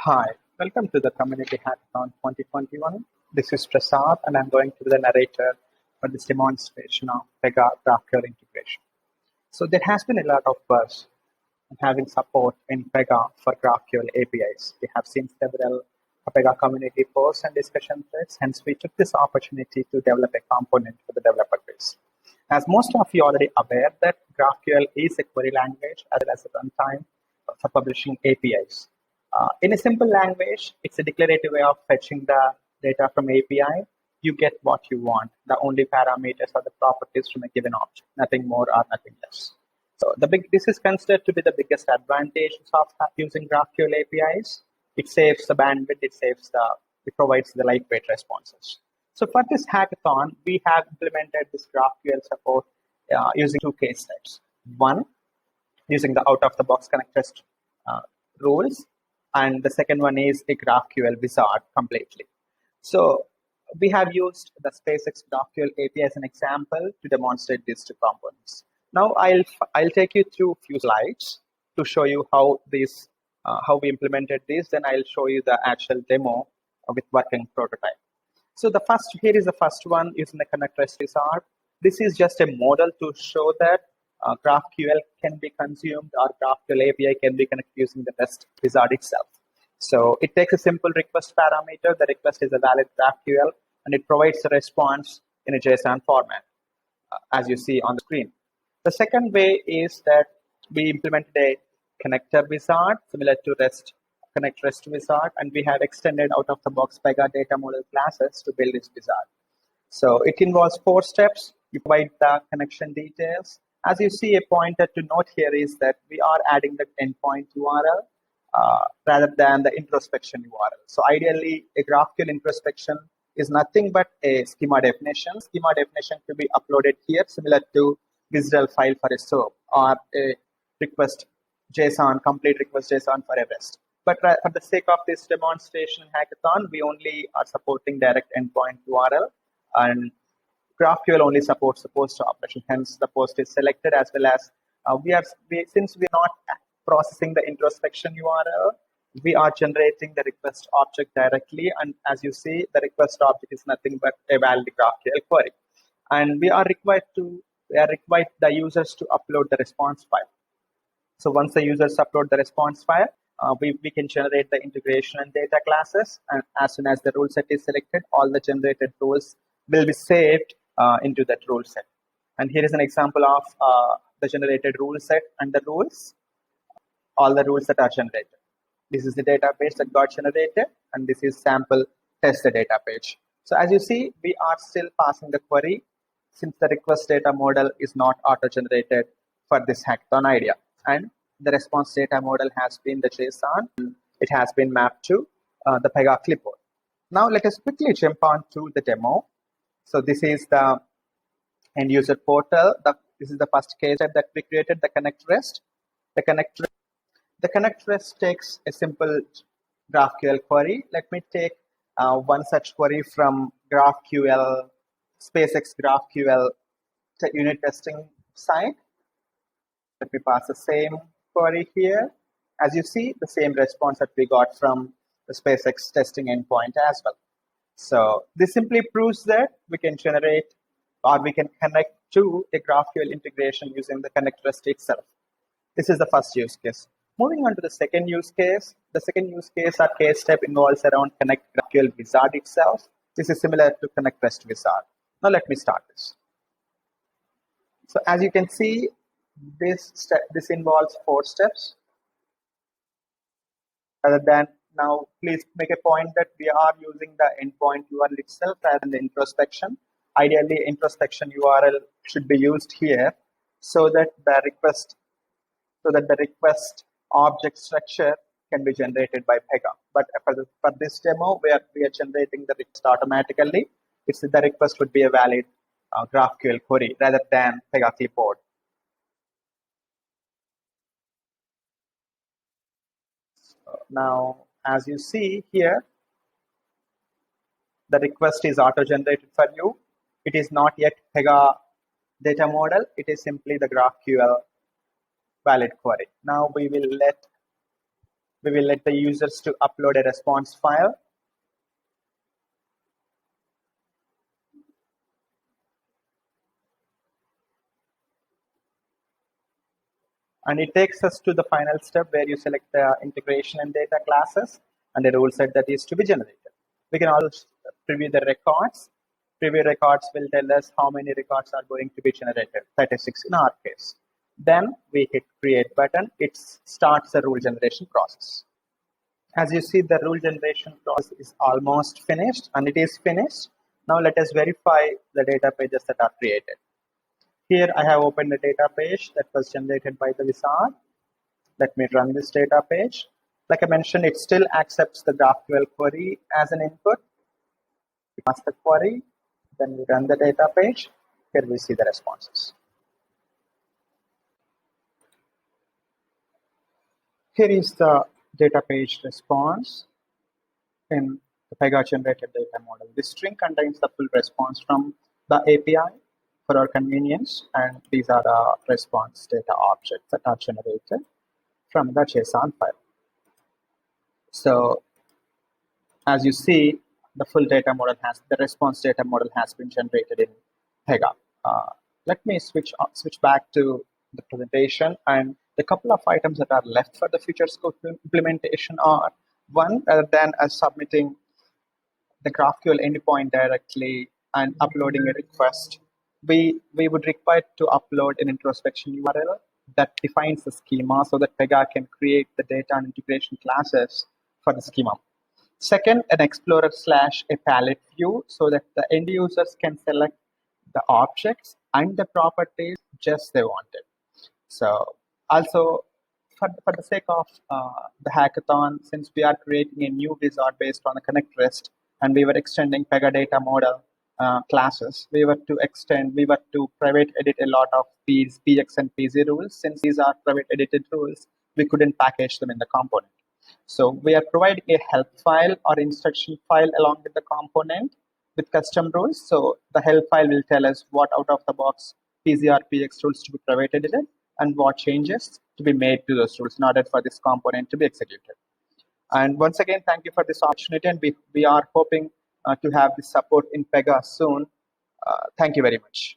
Hi, welcome to the Community Hackathon 2021. This is Prasad, and I'm going to be the narrator for this demonstration of PEGA GraphQL integration. So there has been a lot of buzz in having support in PEGA for GraphQL APIs. We have seen several PEGA community posts and discussion threads, hence we took this opportunity to develop a component for the developer base. As most of you already aware that GraphQL is a query language as well as a runtime for publishing APIs. In a simple language, it's a declarative way of fetching the data from API. You get what you want. The only parameters are the properties from a given object, nothing more or nothing less. So this is considered to be the biggest advantage of using GraphQL APIs. It saves the bandwidth, it provides the lightweight responses. So for this hackathon, we have implemented this GraphQL support using two case types. One, using the out-of-the-box connect REST rules, and the second one is a GraphQL wizard completely. So we have used the SpaceX GraphQL API as an example to demonstrate these two components. Now I'll take you through a few slides to show you how we implemented this. Then I'll show you the actual demo with working prototype. So here is the first one using the connect REST wizard. This is just a model to show that GraphQL can be consumed or GraphQL API can be connected using the REST wizard itself. So it takes a simple request parameter. The request is a valid GraphQL, and it provides a response in a JSON format, as you see on the screen. The second way is that we implemented a connector wizard similar to connect REST wizard, and we have extended out-of-the-box PEGA data model classes to build this wizard. So it involves 4 steps. You provide the connection details. As you see, a pointer to note here is that we are adding the endpoint URL rather than the introspection URL. So ideally, a GraphQL introspection is nothing but a schema definition. Schema definition to be uploaded here, similar to visual file for a SOAP or a request JSON, complete request JSON for a REST. But for the sake of this demonstration hackathon, we only are supporting direct endpoint URL, and GraphQL only supports the post operation. Hence, the post is selected, as well as since we are not processing the introspection URL, we are generating the request object directly. And as you see, the request object is nothing but a valid GraphQL query. And we are required the users to upload the response file. So once the users upload the response file, we can generate the integration and data classes. And as soon as the rule set is selected, all the generated rules will be saved into that rule set. And here is an example of the generated rule set and the rules, all the rules that are generated. This is the database that got generated, and this is sample test the data page. So as you see, we are still passing the query since the request data model is not auto-generated for this hackathon idea. And the response data model has been the JSON. It has been mapped to the PEGA clipboard. Now let us quickly jump on to the demo. So this is the end user portal. This is the first case that we created, the connect REST. The connect REST takes a simple GraphQL query. Let me take one such query from GraphQL, SpaceX GraphQL unit testing site. Let me pass the same query here. As you see, the same response that we got from the SpaceX testing endpoint as well. So this simply proves that we can generate or we can connect to a GraphQL integration using the connect REST itself. This is the first use case. Moving on to the second use case. The second use case or case step involves around connect GraphQL wizard itself. This is similar to connect REST wizard. Now let me start this. So as you can see, this involves 4 steps. Rather than now, please make a point that we are using the endpoint URL itself rather than the introspection. Ideally, introspection URL should be used here so that the request object structure can be generated by PEGA. But for this demo, we are generating the request automatically. The request would be a valid GraphQL query rather than PEGA clipboard. So now, as you see here, the request is auto-generated for you. It is not yet PEGA data model. It is simply the GraphQL valid query. Now we will let We will let the users to upload a response file. And it takes us to the final step where you select the integration and data classes and the rule set that is to be generated. We can also preview the records. Preview records will tell us how many records are going to be generated, 36 in our case. Then we hit create button. It starts the rule generation process. As you see, the rule generation process is almost finished, and it is finished. Now let us verify the data pages that are created. Here I have opened a data page that was generated by the wizard. Let me run this data page. Like I mentioned, it still accepts the GraphQL query as an input. We pass the query, then we run the data page. Here we see the responses. Here is the data page response in the PEGA generated data model. This string contains the full response from the API for our convenience, and these are the response data objects that are generated from the JSON file. So as you see, the full data model the response data model has been generated in PEGA. Let me switch back to the presentation, and the couple of items that are left for the future scope implementation are: one, rather than submitting the GraphQL endpoint directly and uploading a request, we would require to upload an introspection URL that defines the schema so that PEGA can create the data and integration classes for the schema. Second, an explorer / a palette view so that the end users can select the objects and the properties just they wanted. So also, for the sake of the hackathon, since we are creating a new wizard based on the connect REST, and we were extending PEGA data model classes, we were to private edit a lot of these PX and PZ rules. Since these are private edited rules, we couldn't package them in the component. So we are providing a help file or instruction file along with the component with custom rules. So the help file will tell us what out of the box PZ or PX rules to be private edited and what changes to be made to those rules in order for this component to be executed. And once again, thank you for this opportunity, and we are hoping to have this support in PEGA soon. Thank you very much.